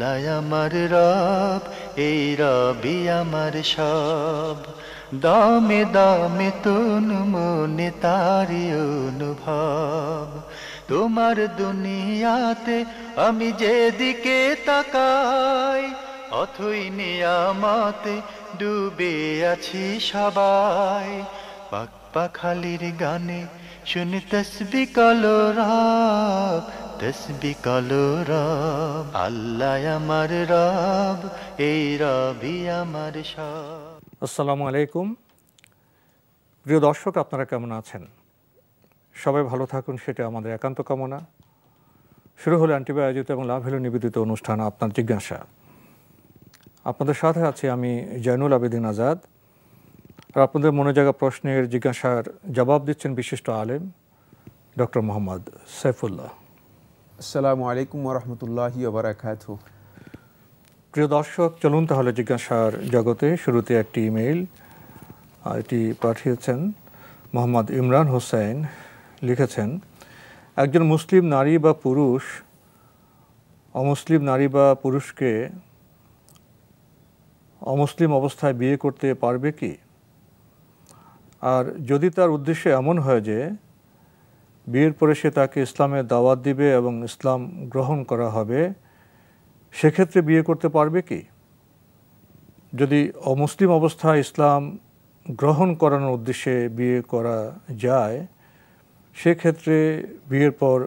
আল্লাহ আমার রব, এই রবি আমার সব। দামে দামে তন মনে তারি অনুভব। তোমার দুনিয়াতে আমি যেদিকে তাকাই, অথই নিয়ামতে ডুবে আছি সবাই। পাক পাখালির গানে শুনি তসবি কলো রব, তসবি কলো রব। আল্লাহ আমার রব, এই রবি আমার সব। আসসালামু আলাইকুম। প্রিয় দর্শক, আপনারা কেমন আছেন? সবাই ভালো থাকুন, সেটা আমাদের একান্ত কামনা। শুরু হলো অ্যান্টিবা আয়োজিত এবং লাভেলো নিবেদিত অনুষ্ঠান আপনার জিজ্ঞাসা। আপনাদের সাথে আছি আমি জয়নুল আবেদিন আজাদ। আর আপনাদের মনে জাগা প্রশ্নের জিজ্ঞাসার জবাব দিচ্ছেন বিশিষ্ট আলেম ডক্টর মোহাম্মদ সাইফুল্লাহ। আসসালামু আলাইকুম ওয়া রাহমাতুল্লাহি ওয়া বারাকাতুহু। প্রিয় দর্শক, চলুন তাহলে জিজ্ঞাসার জগতে। শুরুতে একটি ইমেইল, এটি পাঠিয়েছেন মোহাম্মদ ইমরান হোসেন। লিখেছেন, একজন মুসলিম নারী বা পুরুষ অমুসলিম নারী বা পুরুষকে অমুসলিম অবস্থায় বিয়ে করতে পারবে কি? আর যদি তার উদ্দেশ্য এমন হয় যে বিয়ের পরে সে তাকে ইসলামের দাওয়াত দিবে এবং ইসলাম গ্রহণ করা হবে, সেক্ষেত্রে বিয়ে করতে পারবে কি? যদি অমুসলিম অবস্থায় ইসলাম গ্রহণ করানোর উদ্দেশ্যে বিয়ে করা যায়, সেক্ষেত্রে বিয়ের পর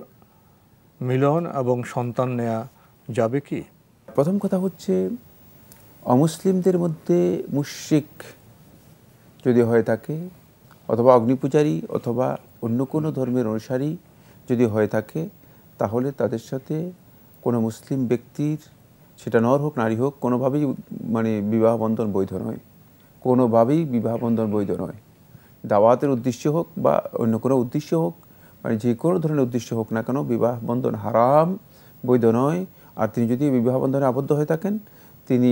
মিলন এবং সন্তান নেওয়া যাবে কি? প্রথম কথা হচ্ছে, অমুসলিমদের মধ্যে মুশরিক যদি হয়ে থাকে, অথবা অগ্নিপূজারী অথবা অন্য কোনো ধর্মের অনুসারী যদি হয়ে থাকে, তাহলে তাদের সাথে কোনো মুসলিম ব্যক্তির, সেটা নর হোক নারী হোক, কোনোভাবেই বিবাহ বন্ধন বৈধ নয়। কোনোভাবেই বিবাহ বন্ধন বৈধ নয়। দাওয়াতের উদ্দেশ্য হোক বা অন্য কোনো উদ্দেশ্য হোক, যে কোনো ধরনের উদ্দেশ্য হোক না কেন, বিবাহ বন্ধন হারাম, বৈধ নয়। আর তিনি যদি বিবাহ বন্ধনে আবদ্ধ হয়ে থাকেন, তিনি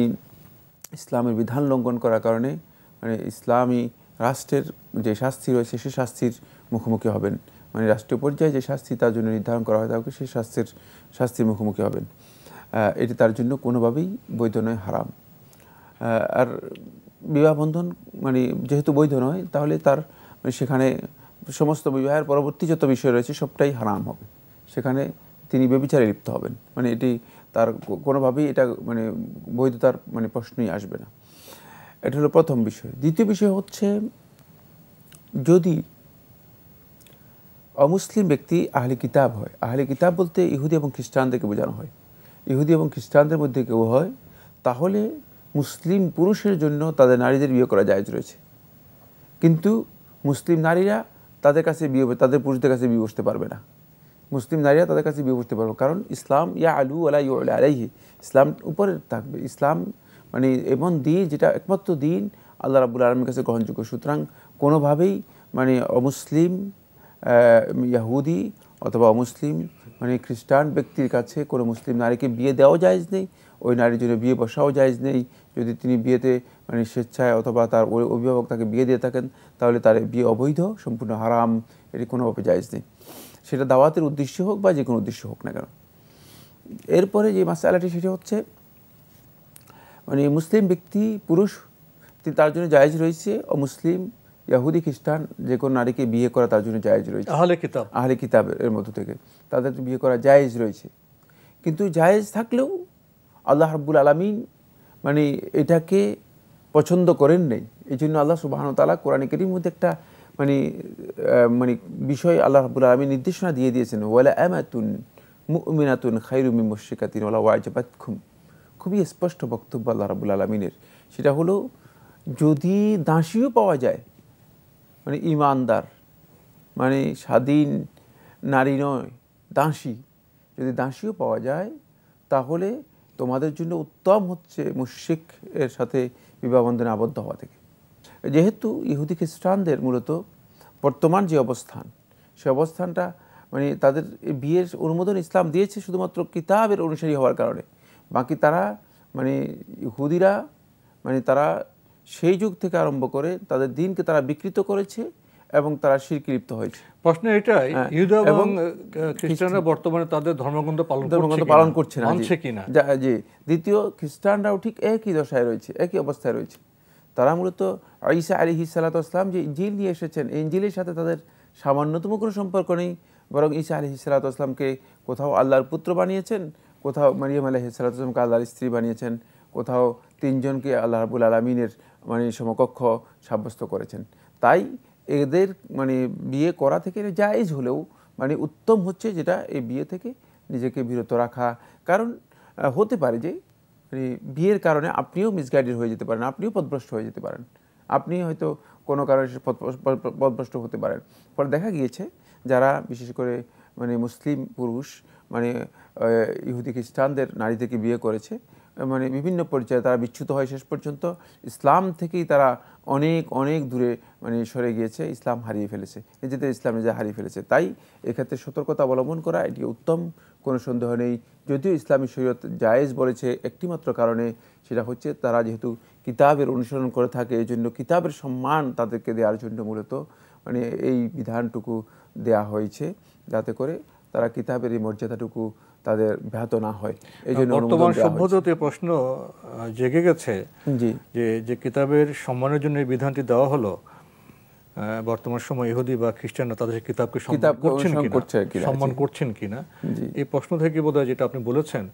ইসলামের বিধান লঙ্ঘন করার কারণে ইসলামী রাষ্ট্রের যে শাস্তি রয়েছে সে শাস্তির মুখোমুখি হবেন। রাষ্ট্রীয় পর্যায়ে যে শাস্তি তার জন্য নির্ধারণ করা হয় থাকে, সেই শাস্তির মুখোমুখি হবেন। এটি তার জন্য কোনোভাবেই বৈধ নয়, হারাম। আর বিবাহ বন্ধন যেহেতু বৈধ নয়, তাহলে তার সেখানে সমস্ত বিবাহের পরবর্তী যত বিষয় রয়েছে সবটাই হারাম হবে। সেখানে তিনি ব্যভিচারে লিপ্ত হবেন। এটি তার কোনোভাবেই এটা বৈধতার প্রশ্নই আসবে না। এটা হলো প্রথম বিষয়। দ্বিতীয় বিষয় হচ্ছে, যদি অমুসলিম ব্যক্তি আহলে কিতাব হয়, আহলে কিতাব বলতে ইহুদি এবং খ্রিস্টানদেরকে বোঝানো হয়, ইহুদি এবং খ্রিস্টানদের মধ্যে কেউ হয়, তাহলে মুসলিম পুরুষের জন্য তাদের নারীদের বিয়ে করা জায়েজ রয়েছে। কিন্তু মুসলিম নারীরা তাদের পুরুষদের কাছে বিয়ে বসতে পারবে না। মুসলিম নারীরা তাদের কাছে বিয়ে বসতে পারবে, কারণ ইসলাম ইয়া আলু আলা ইউলা আলাইহি, ইসলাম উপরে থাকবে। ইসলাম এমন দিন যেটা একমাত্র দিন আল্লাহ রাব্বুল আলামিনের কাছে গ্রহণযোগ্য। সুতরাং কোনোভাবেই অমুসলিম ইয়াহুদি অথবা অমুসলিম খ্রিস্টান ব্যক্তির কাছে কোনো মুসলিম নারীকে বিয়ে দেওয়াও জায়েজ নেই, ওই নারীর জন্য বিয়ে বসাও জায়েজ নেই। যদি তিনি বিয়েতে স্বেচ্ছায় অথবা তার অভিভাবক তাকে বিয়ে দিয়ে থাকেন, তাহলে তার বিয়ে অবৈধ, সম্পূর্ণ হারাম, এটি কোনোভাবে জায়েজ নেই। সেটা দাওয়াতের উদ্দেশ্য হোক বা যে কোনো উদ্দেশ্য হোক না কেন। এরপরে যে মাসআলাটি, সেটা হচ্ছে মুসলিম ব্যক্তি পুরুষ, তার জন্য জায়েজ রয়েছে অমুসলিম ইয়াহুদি খ্রিস্টান যে কোনো নারীকে বিয়ে করা তার জন্য জায়েজ রয়েছে। আহলে কিতাবের মধ্য থেকে তাদের বিয়ে করা জায়েজ রয়েছে। কিন্তু জায়েজ থাকলেও আল্লাহ রাব্বুল আলামিন এটাকে পছন্দ করেন নাই। এই জন্য আল্লাহ সুবহানাহু ওয়া তাআলা কোরআনে কারীমের মধ্যে একটা বিষয় আল্লাহ রাব্বুল আলামিন নির্দেশনা দিয়ে দিয়েছেন, ওয়ালা আমাতুন মুমিনাতুন খায়রুম মিন মুশরিকাতিন ওয়ালা ওয়াজাবাতকুম। খুবই স্পষ্ট বক্তব্য আল্লাহ রাব্বুল আলামিনের। সেটা হলো, যদি দাসীও পাওয়া যায়, ঈমানদার, স্বাধীন নারী নয়, দাসী, যদি দাসীও পাওয়া যায়, তাহলে তোমাদের জন্য উত্তম হচ্ছে মুশরিক এর সাথে বিবাহ বন্ধনে আবদ্ধ হওয়া থেকে। যেহেতু ইহুদি খ্রিস্টানদের মূলত বর্তমান যে অবস্থান, সে অবস্থানটা তাদের বিয়ের অনুমোদন ইসলাম দিয়েছে শুধুমাত্র কিতাবের অনুসারী হওয়ার কারণে। বাকি তারা ইহুদিরা তারা সেই যুগ থেকে আরম্ভ করে তাদের দিনকে তারা বিকৃত করেছে এবং তারা শিরকে লিপ্ত হয়েছে। প্রশ্ন এটাই, ইহুদা এবং খ্রিস্টানরা বর্তমানে তাদের ধর্মগ্রন্থ পালন করছে না, মানছে কিনা। জি, দ্বিতীয় খ্রিস্টানরাও ঠিক একই দশায় রয়েছে, একই অবস্থায় রয়েছে। তারা মূলত ঈসা আলাইহিস সালাতু ওয়াস সালাম যে ইনজিল নিয়ে এসেছেন, এই ইনজিলের সাথে তাদের সামান্যতম কোনো সম্পর্ক নেই, বরং ঈসা আলাইহিস সালাতু ওয়াস সালামকে কোথাও আল্লাহর পুত্র বানিয়েছেন, কোথাও মারিয়াম আলাইহিস সালাতু ওয়াস সালামকে আল্লাহর স্ত্রী বানিয়েছেন, কোথাও তিনজনকে আল্লাহ রাব্বুল আলামিনের সমকক্ষ সাব্যস্ত করেছেন। তাই এদের বিয়ে করা থেকে জায়েজ হলেও উত্তম হচ্ছে যেটা এই বিয়ে থেকে নিজেকে বিরত রাখা। কারণ হতে পারে যে বিয়ের কারণে আপনিও মিসগাইডেড হয়ে যেতে পারেন, আপনিও পথভ্রষ্ট হয়ে যেতে পারেন, আপনি হয়তো কোনো কারণে পথভ্রষ্ট হতে পারেন। ফলে দেখা গিয়েছে যারা বিশেষ করে মুসলিম পুরুষ ইহুদি খ্রিস্টানদের নারীদেরকে বিয়ে করেছে, বিভিন্ন পর্যায়ে তারা বিচ্যুত হয়, শেষ পর্যন্ত ইসলাম থেকেই তারা অনেক অনেক দূরে সরে গিয়েছে, ইসলাম হারিয়ে ফেলেছে, নিজেদের ইসলাম নিজে হারিয়ে ফেলেছে। তাই এক্ষেত্রে সতর্কতা অবলম্বন করা এটি উত্তম, কোনো সন্দেহ নেই। যদিও ইসলামী শরীয়ত জায়েজ বলেছে একটিমাত্র কারণে, সেটা হচ্ছে তারা যেহেতু কিতাবের অনুসরণ করে থাকে, এই জন্য কিতাবের সম্মান তাদেরকে দেওয়ার জন্য মূলত এই বিধানটুকু দেয়া হয়েছে, যাতে করে তারা কিতাবের এই মর্যাদাটুকু তাদের ব্যাহত না হয়। এই জন্য বর্তমান সভ্যতাতে প্রশ্ন জেগে গেছে যে কিতাবের সম্মানের জন্য এই বিধানটি দেওয়া হলো, বর্তমান সময় ইহুদি বা খ্রিস্টানরা তাদের কিতাবকে সম্মান করছেন কিনা। এই প্রশ্ন থেকে বোধহয় যেটা আপনি বলেছেন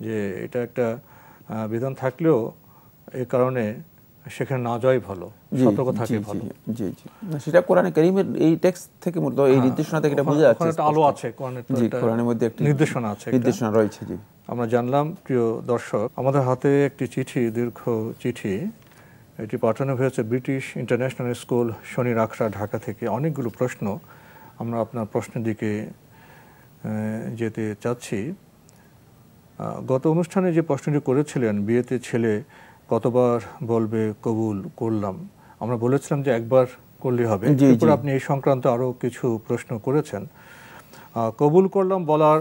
যে এটা একটা বিধান থাকলেও এই কারণে সেখানে না যাওয়াই ভালো, সতর্ক থাকাই ভালো। জি জি, সেটা কোরআনে কারীমের এই টেক্সট থেকে মূলত এই নির্দেশনা থেকে এটা বোঝা যাচ্ছে, একটা আলো আছে, কোরআনের মধ্যে একটা নির্দেশনা রয়েছে। জি, আমরা জানলাম। প্রিয় দর্শক, আমাদের হাতে একটি চিঠি, দীর্ঘ চিঠি, এটি পাঠানো হয়েছে ব্রিটিশ ইন্টারন্যাশনাল স্কুল, শনির আখড়া, ঢাকা থেকে। অনেকগুলো প্রশ্ন, আমরা আপনার প্রশ্নের দিকে যেতে চাচ্ছি। গত অনুষ্ঠানে যে প্রশ্নটি করেছিলেন, বিয়েতে ছেলে কতবার বলবে কবুল করলাম, আমরা বলেছিলাম যে একবার করলে হবে। এরপর আপনি এই সংক্রান্ত আরও কিছু প্রশ্ন করেছেন। কবুল করলাম বলার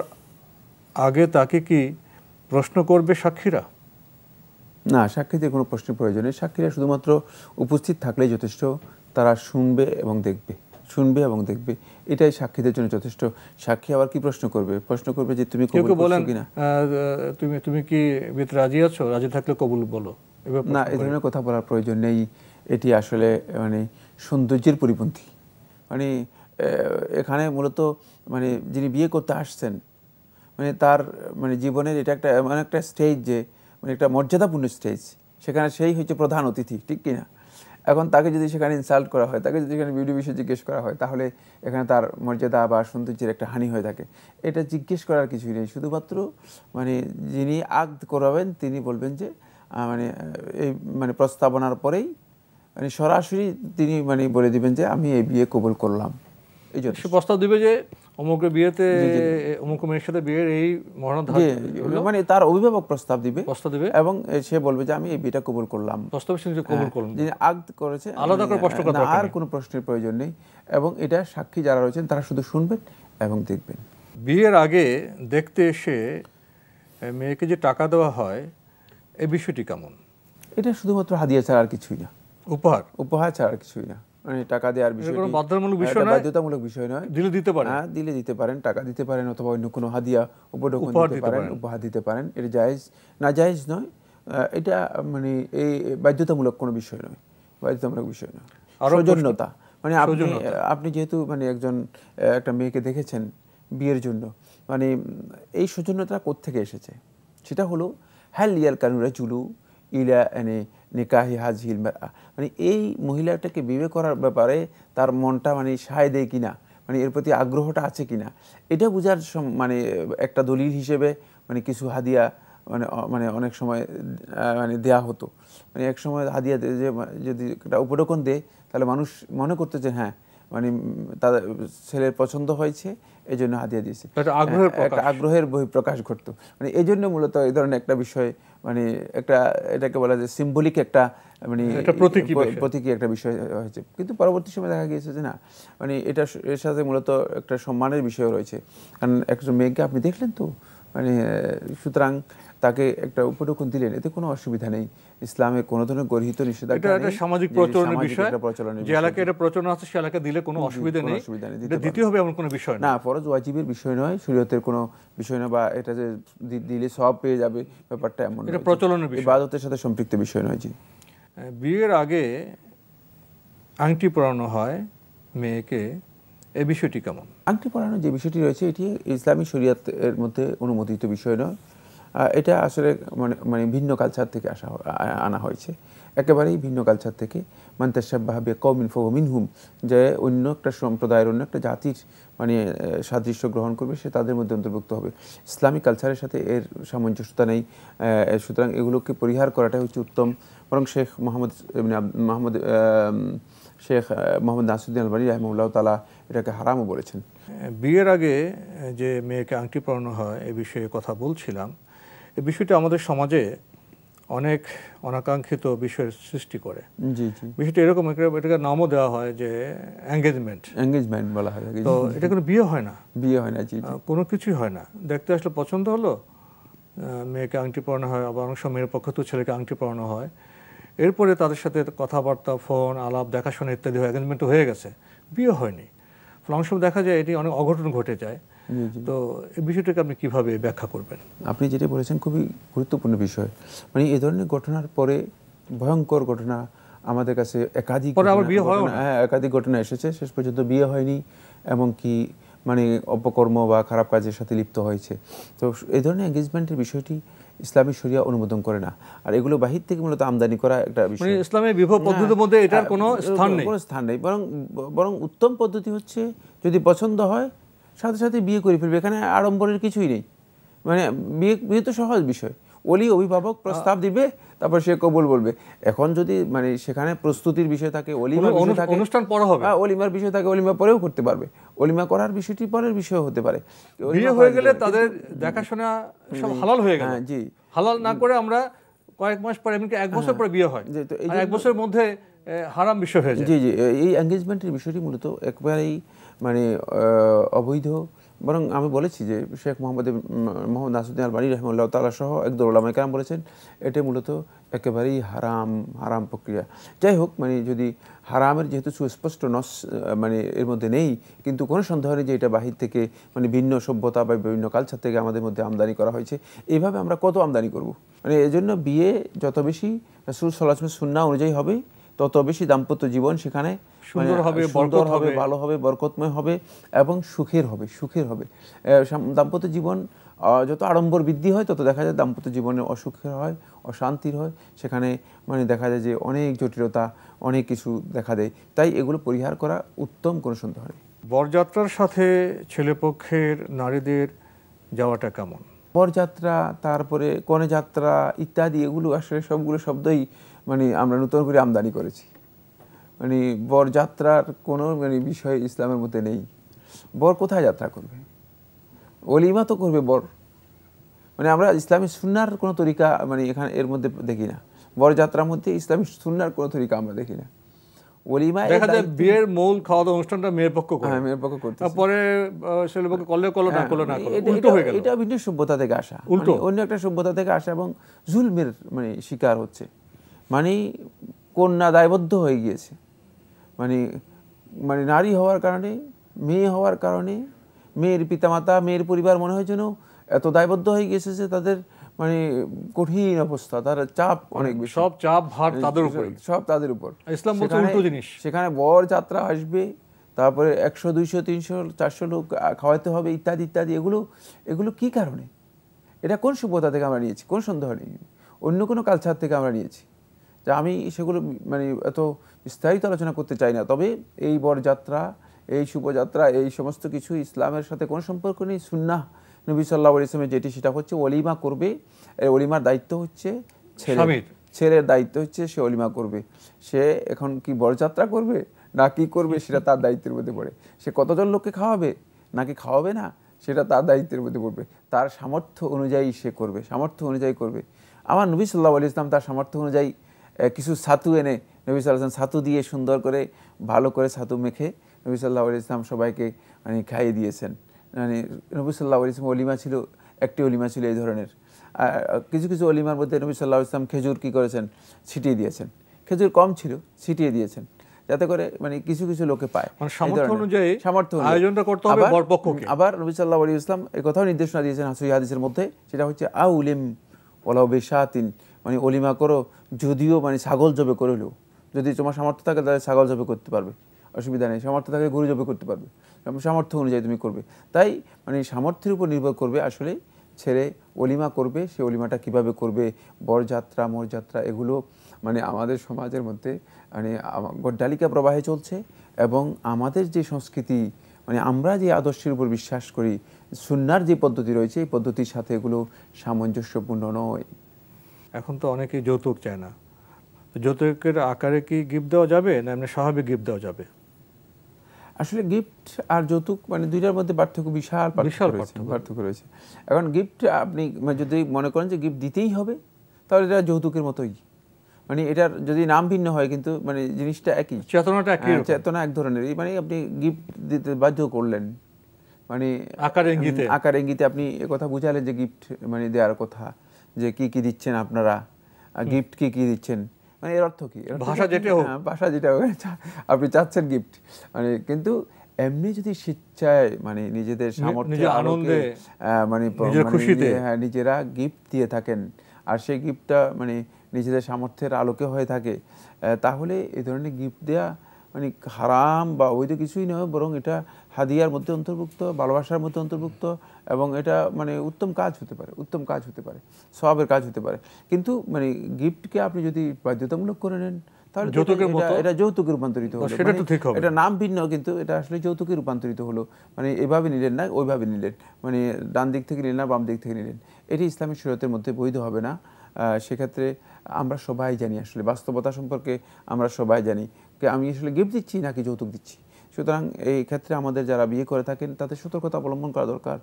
আগে তাকে কি প্রশ্ন করবে সাক্ষীরা? না, সাক্ষীদের কোনো প্রশ্নের প্রয়োজন নেই। সাক্ষীরা শুধুমাত্র উপস্থিত থাকলেই যথেষ্ট, তারা শুনবে এবং দেখবে, এটাই সাক্ষীদের জন্য যথেষ্ট। সাক্ষী আবার কি প্রশ্ন করবে? প্রশ্ন করবে যে তুমি কবুল করছো কিনা, তুমি কি বিয়েতে রাজি আছো, রাজি থাকলে কবুল বলো। না, এই ধরনের কথা বলার প্রয়োজন নেই। এটি আসলে সৌন্দর্যের পরিপন্থী। এখানে মূলত যিনি বিয়ে করতে আসছেন তার জীবনের এটা একটা এমন একটা স্টেজ, যে একটা মর্যাদাপূর্ণ স্টেজ, সেখানে সেই হচ্ছে প্রধান অতিথি, ঠিক কিনা? এখন তাকে যদি সেখানে ইনসাল্ট করা হয়, তাকে যদি সেখানে বিউটি বিষয়ে জিজ্ঞেস করা হয়, তাহলে এখানে তার মর্যাদা বা সৌন্দর্যের একটা হানি হয়ে থাকে। এটা জিজ্ঞেস করার কিছুই নেই। শুধুমাত্র যিনি আকদ করাবেন তিনি বলবেন যে এই প্রস্তাবনার পরেই সরাসরি তিনি বলে দিবেন যে আমি এই বিয়ে কবুল করলাম। এই জন্য সে প্রস্তাব দিবে যে অমুকের বিয়েতে অমুক মেয়ের সাথে বিয়ের এই মরণধার, তার অভিভাবক প্রস্তাব দিবে এবং সে বলবে যে আমি এই বিয়েটা কবুল করলাম। প্রস্তাব সে কবুল করলাম, যিনি আকদ করেছে আলাদা করে প্রশ্ন করা দরকার নেই, আর কোনো প্রশ্নের প্রয়োজন নেই। এবং এটা সাক্ষী যারা রয়েছেন তারা শুধু শুনবেন এবং দেখবেন। বিয়ের আগে দেখতে এসে মেয়েকে যে টাকা দেওয়া হয়, এই বিষয়টি কেমন? এটা শুধুমাত্র হাদিয়া ছাড়া আর কিছুই না, উপহার ছাড়া আর কিছুই না। টাকা দেওয়ার বিষয়টি বাধ্যতামূলক বিষয় নয়। দিলে দিতে পারেন, হ্যাঁ দিলে দিতে পারেন, টাকা দিতে পারেন, অথবা অন্য কোনো হাদিয়া উপহার দিতে পারেন। এটা জায়েজ, না জায়েজ নয়। এটা এই বাধ্যতামূলক কোনো বিষয় নয়, বাধ্যতামূলক বিষয় নয়। সৌজন্যতা আপনি যেহেতু একটা মেয়েকে দেখেছেন বিয়ের জন্য, এই সৌজন্যতা কোত্থেকে এসেছে? সেটা হলো হ্যাল ইয়াল কানুরা জুলু ইলা নিকাহি হাজিল মারআ, এই মহিলাটাকে বিয়ে করার ব্যাপারে তার মনটা সায় দেয় কিনা, এর প্রতি আগ্রহটা আছে কিনা, এটা বোঝার একটা দলিল হিসেবে কিছু হাদিয়া অনেক সময় দেয়া হতো। এক সময় হাদিয়া যদি একটা উপঢৌকন দেয়, তাহলে মানুষ মনে করতো যে হ্যাঁ তাদের ছেলের পছন্দ হয়েছে, এই জন্য হাদিয়া দিয়েছে, একটা আগ্রহের বহিঃপ্রকাশ ঘটতো। এই জন্য মূলত এই ধরনের একটা বিষয় এটাকে বলা যায় সিম্বলিক একটা প্রতীকী একটা বিষয় হয়েছে। কিন্তু পরবর্তী সময় দেখা গিয়েছে যে না, এর সাথে মূলত একটা সম্মানের বিষয় রয়েছে। কারণ একজন মেয়েকে আপনি দেখলেন তো, মানে সুতরাং তাকে একটা উপটোকন দিলেন, এতে কোনো অসুবিধা নেই। ইসলামে কোনো ধরনের গর্হিত নিষেধাজ্ঞা নেই। এটা সামাজিক প্রচলনের বিষয়, যে এলাকায় এটা প্রচলন আছে সে এলাকা দিলে কোনো অসুবিধা নেই, এটা দিতে হবে এমন কোনো বিষয় না। ফরজ ওয়াজিবের বিষয় নয়, শরীয়তের কোনো বিষয় না, বা এটা যে দিলে সব পেয়ে যাবে ব্যাপারটা এমন, এটা প্রচলনের বিষয়, ইবাদতের সাথে সম্পৃক্ত বিষয় নয়। জি। বিয়ের আগে আংটি পরানো হয় মেয়েকে, এই বিষয়টি কেমন? আংটি পরানোর যে বিষয়টি রয়েছে এটি ইসলামী শরীয়তের মধ্যে অনুমোদিত বিষয় নয়। এটা আসলে মানে ভিন্ন কালচার থেকে আনা হয়েছে, একেবারেই ভিন্ন কালচার থেকে। মান তাশাব্বাহা বিকওমিন ফাহুয়া মিনহুম, যে অন্য একটা সম্প্রদায়ের, অন্য একটা জাতির মানে সাদৃশ্য গ্রহণ করবে সে তাদের মধ্যে অন্তর্ভুক্ত হবে। ইসলামী কালচারের সাথে এর সামঞ্জস্যতা নেই, সুতরাং এগুলোকে পরিহার করাটাই হচ্ছে উত্তম। বরং শেখ মোহাম্মদ নাসিরুদ্দিন আলবানী রাহিমাহুল্লাহ তাআলা এটাকে হারামও বলেছেন। বিয়ের আগে যে মেয়েকে আংটি পরানো হয় এ বিষয়ে কথা বলছিলাম। এই বিষয়টি আমাদের সমাজে অনেক অনাকাঙ্ক্ষিত বিষয়ের সৃষ্টি করে। জি জি। বিষয়টি এরকম, এটাকে নামও দেওয়া হয় যে এঙ্গেজমেন্ট বলা হয়। তো এটা কোনো বিয়ে হয় না, বিয়ে হয় না। জি, কোনো কিছুই হয় না। দেখতে আসলে পছন্দ হলো, মেয়েকে আংটি পরানো হয়, আবার অনেক সময় মেয়ের পক্ষ তো ছেলেকে আংটি পরানো হয়। এরপরে তাদের সাথে কথাবার্তা, ফোন আলাপ, দেখাশোনা ইত্যাদি হয়, এঙ্গেজমেন্ট হয়ে গেছে, বিয়ে হয়নি। অনেক সময় দেখা যায় এটি অনেক অঘটন ঘটে যায়। তো এই বিষয়টাকে আপনি কিভাবে ব্যাখ্যা করবেন? আপনি যেটা বলেছেন খুবই গুরুত্বপূর্ণ বিষয়। মানে এই ধরনের ঘটনার পরে ভয়ঙ্কর ঘটনা আমাদের কাছে একাধিক ঘটনা এসেছে, শেষ পর্যন্ত বিয়ে হয়নি, এমনকি মানে অপকর্ম বা খারাপ কাজের সাথে লিপ্ত হয়েছে। তো এই ধরনের এঙ্গেজমেন্টের বিষয়টি ইসলামী শরিয়া অনুমোদন করে না। আর এগুলো বাহির থেকে মূলত আমদানি করা একটা বিষয়, ইসলামের বিবাহ পদ্ধতির মধ্যে এটার কোনো স্থান নেই। বরং উত্তম পদ্ধতি হচ্ছে যদি পছন্দ হয় সাথে সাথে বিয়ে করে ফেলবে, এখানে আড়ম্বরের কিছুই নেই। মানে বিয়ে তো সহজ বিষয়, ওলি অভিভাবক প্রস্তাব দিবে, তারপর সে কবুল বলবে। এখন যদি মানে সেখানে প্রস্তুতির বিষয় থাকে, অনুষ্ঠান পরে হবে, অলিমার বিষয় থাকে, অলিমা পরেও করতে পারবে, অলিমা করার বিষয়টি পরের বিষয় হতে পারে। বিয়ে হয়ে গেলে তাদের দেখাশোনা সব হালাল হয়ে গেল। জি, হালাল না করে আমরা কয়েক মাস পরে, এমনকি এক বছর পরে বিয়ে হয়, এক বছরের মধ্যে হারাম বিষয় হয়ে যায়। জি জি, এই এঙ্গেজমেন্টের বিষয়টি মূলত একবারেই মানে অবৈধ। বরং আমি বলেছি যে শেখ মোহাম্মদ নাসিরুদ্দিন আলবানী রাহিমাহুল্লাহ তাআলা সহ একদল উলামায়ে কেরাম বলেছেন এটা মূলত একেবারেই হারাম প্রক্রিয়া। যাই হোক, মানে যদি হারামের যেহেতু সুস্পষ্ট মানে এর মধ্যে নেই, কিন্তু কোনো সন্দেহ নেই যে এটা বাহির থেকে মানে ভিন্ন সভ্যতা বা বিভিন্ন কালচার থেকে আমাদের মধ্যে আমদানি করা হয়েছে। এইভাবে আমরা কত আমদানি করব? মানে এজন্য বিয়ে যত বেশি রাসূল সাল্লাল্লাহু আলাইহি ওয়াসাল্লামের সুন্নাহ অনুযায়ী হবে, তত বেশি দাম্পত্য জীবন সেখানে সুন্দর হবে, ভালো হবে, বরকতময় হবে এবং সুখের হবে। দাম্পত্য জীবন যত আড়ম্বর বৃদ্ধি হয় তত দেখা যায় দাম্পত্য জীবনে অসুখের হয়, অশান্তির হয়, সেখানে মানে দেখা যায় যে অনেক জটিলতা, অনেক কিছু দেখা দেয়। তাই এগুলো পরিহার করা উত্তম, কোনো সন্দেহ নেই। বরযাত্রার সাথে ছেলেপক্ষের নারীদের যাওয়াটা কেমন? বরযাত্রা, তারপরে কনে যাত্রা ইত্যাদি, এগুলো আসলে সবগুলো শব্দই মানে আমরা নতুন করে আমদানি করেছি। মানে বরযাত্রার কোনো মানে বিষয় ইসলামের মধ্যে নেই। বর কোথায় যাত্রা করবে? অলিমা তো করবে বর। মানে আমরা ইসলামী সুন্নাহর কোনো তরিকা মানে এখানে এর মধ্যে দেখি না। বরযাত্রার মধ্যে ইসলামী সুন্নাহর কোনো তরিকা আমরা দেখি না। অলিমা দেখা যায় বিয়ের মূল খাওয়া দাওয়া অনুষ্ঠানটা মেয়ের পক্ষ করে, হ্যাঁ মেয়ের পক্ষ করতে, তারপরে ছেলের পক্ষ করলে না করলে উল্টো হয়ে গেল। এটা ভিন্ন সভ্যতা থেকে আসা, অন্য একটা সভ্যতা থেকে আসা এবং জুলমের মানে শিকার হচ্ছে। মানে কন্যা দায়বদ্ধ হয়ে গিয়েছে, মানে নারী হওয়ার কারণে, মেয়ে হওয়ার কারণে মেয়ের পিতামাতা, মেয়ের পরিবার মনে হয় যেন এত দায়বদ্ধ হয়ে গিয়েছে যে তাদের মানে কঠিন অবস্থা, তার চাপ অনেক বেশি, সব চাপ ভার তাদের উপর। ইসলাম বলছে উল্টো জিনিস। সেখানে বর যাত্রা আসবে, তারপরে 100, 200, 300, 400 লোক খাওয়াতে হবে ইত্যাদি ইত্যাদি। এগুলো কি কারণে? এটা কোন সভ্যতা থেকে আমরা নিয়েছি? কোন সন্দেহ নেই অন্য কোনো কালচার থেকে আমরা নিয়েছি। যা আমি সেগুলো মানে এত বিস্তারিত আলোচনা করতে চাই না। তবে এই বরযাত্রা, এই শুভযাত্রা, এই সমস্ত কিছু ইসলামের সাথে কোনো সম্পর্ক নেই। সুন্নাহ নবী সাল্লাল্লাহু আলাইহি ওয়াসাল্লামের যেটি, সেটা হচ্ছে অলিমা করবে। এই অলিমার দায়িত্ব হচ্ছে ছেলের দায়িত্ব হচ্ছে সে অলিমা করবে। সে এখন কি বরযাত্রা করবে না কি করবে সেটা তার দায়িত্বের মধ্যে পড়ে। সে কতজন লোককে খাওয়াবে নাকি খাওয়াবে না সেটা তার দায়িত্বের মধ্যে পড়বে। তার সামর্থ্য অনুযায়ী সে করবে, সামর্থ্য অনুযায়ী করবে। আমার নবী সাল্লাল্লাহু আলাইহি ওয়াসাল্লাম তার সামর্থ্য অনুযায়ী কিছু ছাতু এনে নবী সাল্লাল্লাহু আলাইহি ওয়াসাল্লাম ছাতু দিয়ে সুন্দর করে ভালো করে ছাতু মেখে নবী সাল্লাল্লাহু আলাইহি ওয়াসাল্লাম সবাইকে মানে খাইয়ে দিয়েছেন। মানে নবী সাল্লাল্লাহু আলাইহি ওয়াসাল্লাম অলিমা ছিল একটি অলিমা ছিল এই ধরনের। কিছু কিছু অলিমার মধ্যে নবী সাল্লাল্লাহু আলাইহি ওয়াসাল্লাম খেজুর কি করেছেন, ছিটিয়ে দিয়েছেন। খেজুর কম ছিল, ছিটিয়ে দিয়েছেন, যাতে করে মানে কিছু কিছু লোকে পায়। সামর্থ্য অনুযায়ী আয়োজনটা করতে হবে বরপক্ষকে। আবার নবী সাল্লাল্লাহু আলাইহি ওয়াসাল্লাম এই কথাও নির্দেশনা দিয়েছেন সহিহ হাদিসের মধ্যে, সেটা হচ্ছে আউলিম ওয়ালাউ বিশাতিন, মানে অলিমা করো যদিও মানে ছাগল জবে করলেও, যদি তোমার সামর্থ্য থাকে তাহলে ছাগল জবে করতে পারবে, অসুবিধা নেই। সামর্থ্য থাকে গরু জবে করতে পারবে, সামর্থ্য অনুযায়ী তুমি করবে। তাই মানে সামর্থ্যের উপর নির্ভর করবে আসলে ছেলে অলিমা করবে, সে অলিমাটা কিভাবে করবে, বরযাত্রা মরযাত্রা এগুলো মানে আমাদের সমাজের মধ্যে মানে গড্ডালিকা প্রবাহে চলছে। এবং আমাদের যে সংস্কৃতি, মানে আমরা যে আদর্শের উপর বিশ্বাস করি, সুন্নাহর যে পদ্ধতি রয়েছে, এই পদ্ধতির সাথে এগুলো সামঞ্জস্যপূর্ণ নয়। এখন তো অনেকেই যৌতুক চায় না, যৌতুকের আকারে কি গিফট দেওয়া যাবে না এমনি স্বাভাবিক গিফট দেওয়া যাবে? আসলে গিফট আর যৌতুক মানে দুইটার মধ্যে পার্থক্য, বিশাল পার্থক্য রয়েছে। এখন গিফট আপনি যদি মনে করেন যে গিফট দিতেই হবে, তাহলে এটা যৌতুকের মতোই, মানে এটার যদি নাম ভিন্ন হয় কিন্তু মানে জিনিসটা একই, চেতনাটা একই, চেতনা এক ধরনেরই। মানে আপনি গিফট দিতে বাধ্য করলেন, মানে আকার ইঙ্গিতে আপনি কথা বুঝালেন যে গিফট মানে দেওয়ার কথা, যে কি কি দিচ্ছেন আপনারা, গিফট কি কি দিচ্ছেন, মানে এর অর্থ কি, ভাষা যেটা আপনি চাচ্ছেন গিফট, মানে কিন্তু এমনি যদি স্বেচ্ছায় মানে নিজেদের সামর্থ্যে আনন্দে মানে নিজেরা গিফট দিয়ে থাকেন, আর সেই গিফটটা মানে নিজেদের সামর্থ্যের আলোকে হয়ে থাকে, তাহলে এই ধরনের গিফট দেওয়া মানে হারাম বা ওই তো কিছুই নয়, বরং এটা হাদিয়ার মধ্যে অন্তর্ভুক্ত, ভালোবাসার মধ্যে অন্তর্ভুক্ত, এবং এটা মানে উত্তম কাজ হতে পারে, সওয়াবের কাজ হতে পারে। কিন্তু মানে গিফটকে আপনি যদি বাধ্যতামূলক করে নেন, তাহলে এটা যৌতুকে রূপান্তরিত হলো। এটা নাম ভিন্ন, কিন্তু এটা আসলে যৌতুকে রূপান্তরিত হলো। মানে এভাবে নিলেন না, ওইভাবে নিলেন, মানে ডান দিক থেকে নিলেন না বাম দিক থেকে নিলেন, এটি ইসলামী শরীয়তের মধ্যে বৈধ হবে না। সেক্ষেত্রে আমরা সবাই জানি, আসলে বাস্তবতা সম্পর্কে আমরা সবাই জানি যে আমি আসলে গিফট দিচ্ছি নাকি যৌতুক দিচ্ছি। সুতরাং এই ক্ষেত্রে আমাদের যারা বিয়ে করে থাকেন তাদের সতর্কতা অবলম্বন করা দরকার।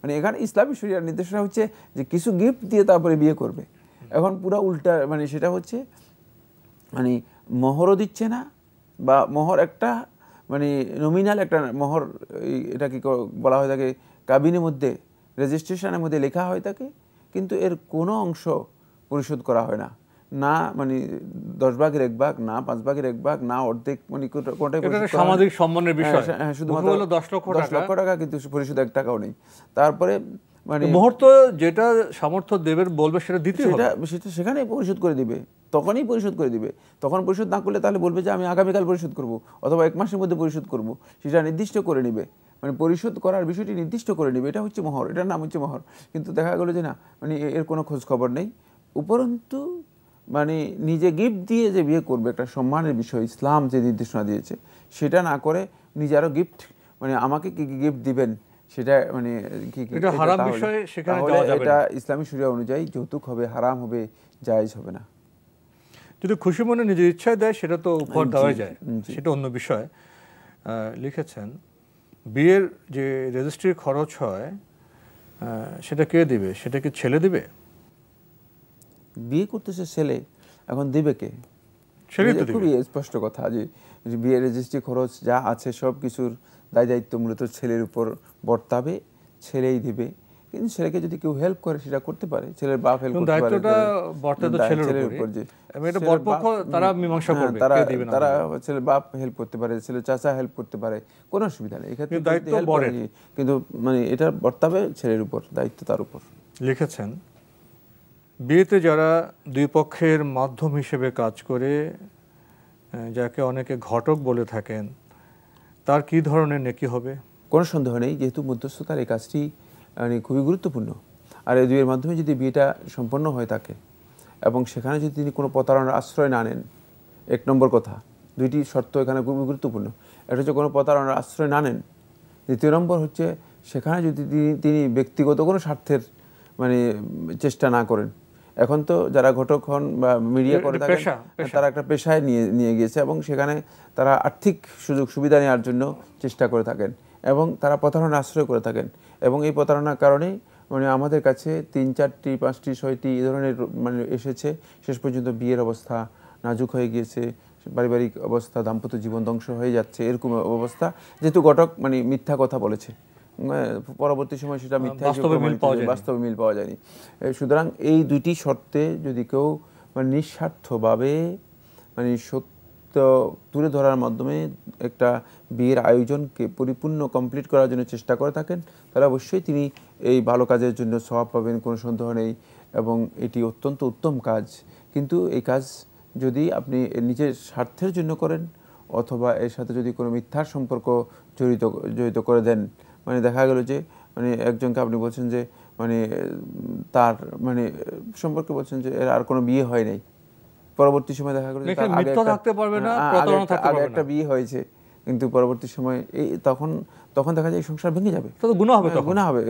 মানে এখানে ইসলামী শরিয়ার নির্দেশনা হচ্ছে যে কিছু গিফট দিয়ে তারপরে বিয়ে করবে। এখন পুরো উল্টা, মানে সেটা হচ্ছে মানে মোহরও দিচ্ছে না, বা মোহর একটা মানে নমিনাল একটা মোহর, এটা কি বলা হয় থাকে কাবিনের মধ্যে, রেজিস্ট্রেশনের মধ্যে লেখা হয় থাকে, কিন্তু এর কোনো অংশ পরিশোধ করা হয় না, না মানে 10 ভাগের 1 ভাগ, না 5 ভাগের 1 ভাগ, না অর্ধেক, মানে কোনটাই সামাজিক সম্মানের বিষয়, শুধুমাত্র 10 লক্ষ টাকা, কিন্তু পরিশোধ 1 টাকাও নেই। তারপরে মানে মুহূর্ত যেটা সামর্থ্য দেবের বলবে সেটা দিতে হবে, সেটা সেখানে পরিশোধ করে দিবে, তখনই পরিশোধ করে দিবে। তখন পরিশোধ না করলে তাহলে বলবে যে আমি আগামীকাল পরিশোধ করব, অথবা 1 মাসের মধ্যে পরিশোধ করব, সেটা নির্দিষ্ট করে নিবে, মানে পরিশোধ করার বিষয়টি নির্দিষ্ট করে নিবে। এটা হচ্ছে মোহর, এটার নাম হচ্ছে মোহর। কিন্তু দেখা গেল যে না, মানে এর কোনো খোঁজ খবর নেই। উপরন্তু মানে নিজে গিফট দিয়ে যে বিয়ে করবে, একটা সম্মানের বিষয়, ইসলাম যে নির্দেশনা দিয়েছে সেটা না করে নিজে আরো গিফট, মানে আমাকে কি কি গিফট দিবেন সেটা মানে এটা হারাম বিষয়, সেখানে যাওয়া যাবে না। এটা ইসলামী শরিয়া অনুযায়ী যৌতুক হবে, হারাম হবে, জায়েজ হবে না। যদি খুশি মনে নিজের ইচ্ছায় দেয় সেটা তো উপহার দেওয়া যায়, সেটা অন্য বিষয়। লিখেছেন বিয়ের যে রেজিস্ট্রি খরচ হয় সেটা কে দিবে? সেটা কি ছেলে দিবে? বিয়ে করতেছে ছেলে, এখন দিবে কে? খুবই স্পষ্ট কথা যে বিয়ের রেজিস্ট্রি খরচ যা আছে সব কিছুর দায় দায়িত্ব মূলত ছেলের উপর বর্তাবে, ছেলেই দিবে। কিন্তু ছেলেকে যদি কেউ হেল্প করে সেটা করতে পারে, ছেলের বাপ হেল্প করতে পারে, দায়িত্বটা বর্তাবে ছেলের উপর। যে এটা বরপক্ষ তারা মীমাংসা করবে, কে দিবে না, তারা ছেলের বাপ হেল্প করতে পারে, ছেলের চাচা হেল্প করতে পারে, কোনো অসুবিধা নেই। এক্ষেত্রে দায়িত্ব বড়, কিন্তু মানে এটা বর্তাবে ছেলের উপর, দায়িত্ব তার উপর। লিখেছেন বিয়েতে যারা দুই পক্ষের মাধ্যম হিসেবে কাজ করে, যাকে অনেকে ঘটক বলে থাকেন, তার কি ধরনের নেকি হবে? কোনো সন্দেহ নেই, যেহেতু মধ্যস্থতার এই কাজটি মানে খুবই গুরুত্বপূর্ণ। আর এই দুইয়ের মাধ্যমে যদি বিয়েটা সম্পন্ন হয়ে থাকে এবং সেখানে যদি তিনি কোনো প্রতারণার আশ্রয় না নেন, 1 নম্বর কথা, 2টি শর্ত এখানে খুবই গুরুত্বপূর্ণ। এটা হচ্ছে কোনো প্রতারণার আশ্রয় না নেন। 2 নম্বর হচ্ছে সেখানে যদি তিনি ব্যক্তিগত কোনো স্বার্থের মানে চেষ্টা না করেন। এখন তো যারা ঘটক হন বা মিডিয়া করে থাকেন, তারা একটা পেশায় নিয়ে গিয়েছে, এবং সেখানে তারা আর্থিক সুযোগ সুবিধা নেওয়ার জন্য চেষ্টা করে থাকেন, এবং তারা প্রতারণার আশ্রয় করে থাকেন। এবং এই প্রতারণার কারণে মানে আমাদের কাছে 3, 4টি, 5টি, 6টি এই ধরনের মানে এসেছে। শেষ পর্যন্ত বিয়ের অবস্থা নাজুক হয়ে গিয়েছে, পারিবারিক অবস্থা, দাম্পত্য জীবন ধ্বংস হয়ে যাচ্ছে, এরকম অবস্থা, যেহেতু ঘটক মানে মিথ্যা কথা বলেছে। পরবর্তী সময় সেটা মিথ্যা বাস্তবে মিল পাওয়া যায়নি। সুতরাং এই দুটি শর্তে যদি কেউ মানে নিঃস্বার্থভাবে মানে সত্য তুলে ধরার মাধ্যমে একটা বিয়ের আয়োজনকে পরিপূর্ণ কমপ্লিট করার জন্য চেষ্টা করে থাকেন, তাহলে অবশ্যই তিনি এই ভালো কাজের জন্য সওয়াব পাবেন, কোনো সন্দেহ নেই, এবং এটি অত্যন্ত উত্তম কাজ। কিন্তু এই কাজ যদি আপনি নিজের স্বার্থের জন্য করেন অথবা এর সাথে যদি কোনো মিথ্যার সম্পর্ক জড়িত করে দেন, মানে দেখা গেল যে মানে একজনকে আপনি বলছেন যে মানে তার মানে সম্পর্কে বলছেন যে এর আর কোনো বিয়ে হয় নাই, পরবর্তী সময় দেখা গেল যে আগে একটা বিয়ে হয়েছে, কিন্তু পরবর্তী সময় তখন দেখা যায় এই সংসার ভেঙে যাবে, গুনাহ হবে।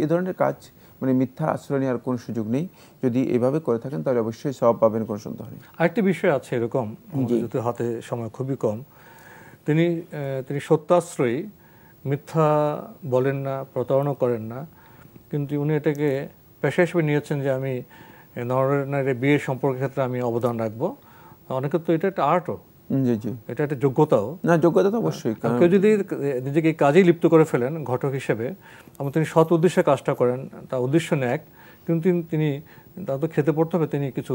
এই ধরনের কাজ মানে মিথ্যার আশ্রয় নেওয়ার কোনো সুযোগ নেই। যদি এভাবে করে থাকেন তাহলে অবশ্যই সওয়াব পাবেন, কোনো সন্দেহ নেই। আরেকটি বিষয় আছে এরকম, যেহেতু হাতে সময় খুবই কম, তিনি সত্যাশ্রয়ী, মিথ্যা বলেন না, প্রতারণা করেন না, কিন্তু উনি এটাকে পেশা হিসেবে নিয়েছেন যে আমি নরনারীর বিয়ে সম্পর্কের ক্ষেত্রে আমি অবদান রাখবো। অনেকে তো এটা একটা আর্টও, এটা একটা যোগ্যতাও। না, যোগ্যতা তো অবশ্যই। কেউ যদি নিজেকে কাজেই লিপ্ত করে ফেলেন ঘটক হিসেবে, এবং তিনি সৎ উদ্দেশ্যে কাজটা করেন, তার উদ্দেশ্য ন্যাক, কিন্তু তিনি তা তো খেতে পড়তে হবে, তিনি কিছু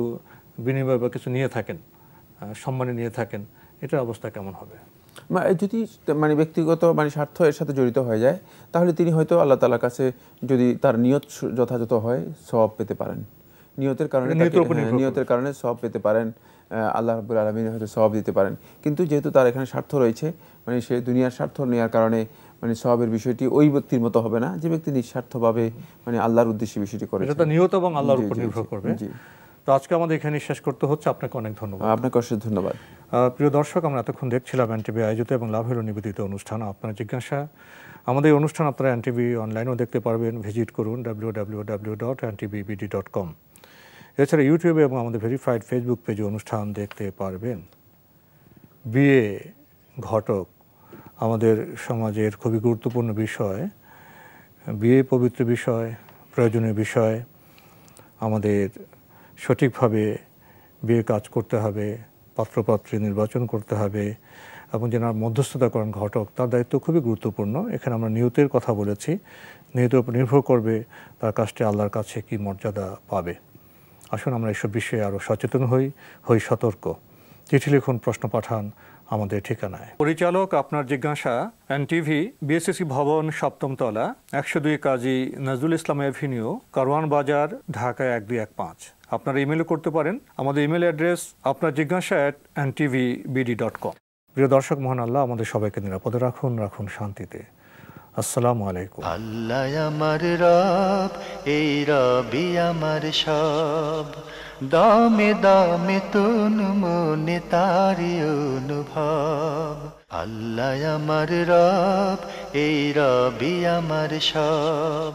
বিনিময় বা কিছু নিয়ে থাকেন, সম্মানে নিয়ে থাকেন, এটার অবস্থা কেমন হবে? যদি মানে ব্যক্তিগত মানে স্বার্থ এর সাথে জড়িত হয়ে যায়, তাহলে তিনি হয়তো আল্লাহ তাআলার কাছে যদি তার নিয়ত যথাযথ হয় সওয়াব পেতে পারেন, নিয়তের কারণে সওয়াব পেতে পারেন, আল্লাহ রাব্বুল আলামিন হয়তো সওয়াব দিতে পারেন। কিন্তু যেহেতু তার এখানে স্বার্থ রয়েছে, মানে সে দুনিয়ার স্বার্থ নেওয়ার কারণে মানে সওয়াবের বিষয়টি ওই ব্যক্তির মতো হবে না যে ব্যক্তি নিঃস্বার্থভাবে মানে আল্লাহর উদ্দেশ্যে বিষয়টি করে। এটা তো নিয়ত এবং আল্লাহর উপর নির্ভর করবে। তো আজকে আমাদের এখানে শেষ করতে হচ্ছে। আপনাকে অনেক ধন্যবাদ। আপনাকে অশেষ ধন্যবাদ। প্রিয় দর্শক, আমরা এতক্ষণ দেখছিলাম এনটিভি আয়োজিত এবং লাভ হলো নিবেদিত অনুষ্ঠান আপনার জিজ্ঞাসা। আমাদের এই অনুষ্ঠান আপনারা এনটিভি অনলাইনেও দেখতে পারবেন, ভিজিট করুন www.ntvbd.com। এছাড়া ইউটিউবে এবং আমাদের ভেরিফাইড ফেসবুক পেজে অনুষ্ঠান দেখতে পারবেন। বিয়ে ঘটক আমাদের সমাজের খুবই গুরুত্বপূর্ণ বিষয়। বিয়ে পবিত্র বিষয়, প্রয়োজনীয় বিষয়। আমাদের সঠিকভাবে বিয়ে কাজ করতে হবে, পাত্রপাত্রী নির্বাচন করতে হবে, এবং যারা মধ্যস্থতা করেন ঘটক, তার দায়িত্ব খুবই গুরুত্বপূর্ণ। এখানে আমরা নিয়তের কথা বলেছি, নিয়তের উপর নির্ভর করবে তার কাজটি আল্লাহর কাছে কি মর্যাদা পাবে। আসুন আমরা এসব বিষয়ে আরও সচেতন হই সতর্ক। চিঠি লিখুন, প্রশ্ন পাঠান আমাদের ঠিকানায়। পরিচালক আপনার জিজ্ঞাসা, এনটিভি, বিএসসি ভবন, 7ম তলা, 102 কাজী নজরুল ইসলাম এভিনিউ, কারওয়ান বাজার, ঢাকা 1215। আপনারা ইমেলও করতে পারেন। আমাদের ইমেল অ্যাড্রেস আপনার জিজ্ঞাসা @ntvbd.com। প্রিয় দর্শক, মহান আল্লাহ আমাদের সবাইকে নিরাপদে রাখুন শান্তিতে। আসসালামু আলাইকুম। আল্লাহ আমার রব, এই রবি আমার সব, দামে দামে তুন মনে তারি অনুভব। আল্লাহ আমার রব, এই রবি আমার সব।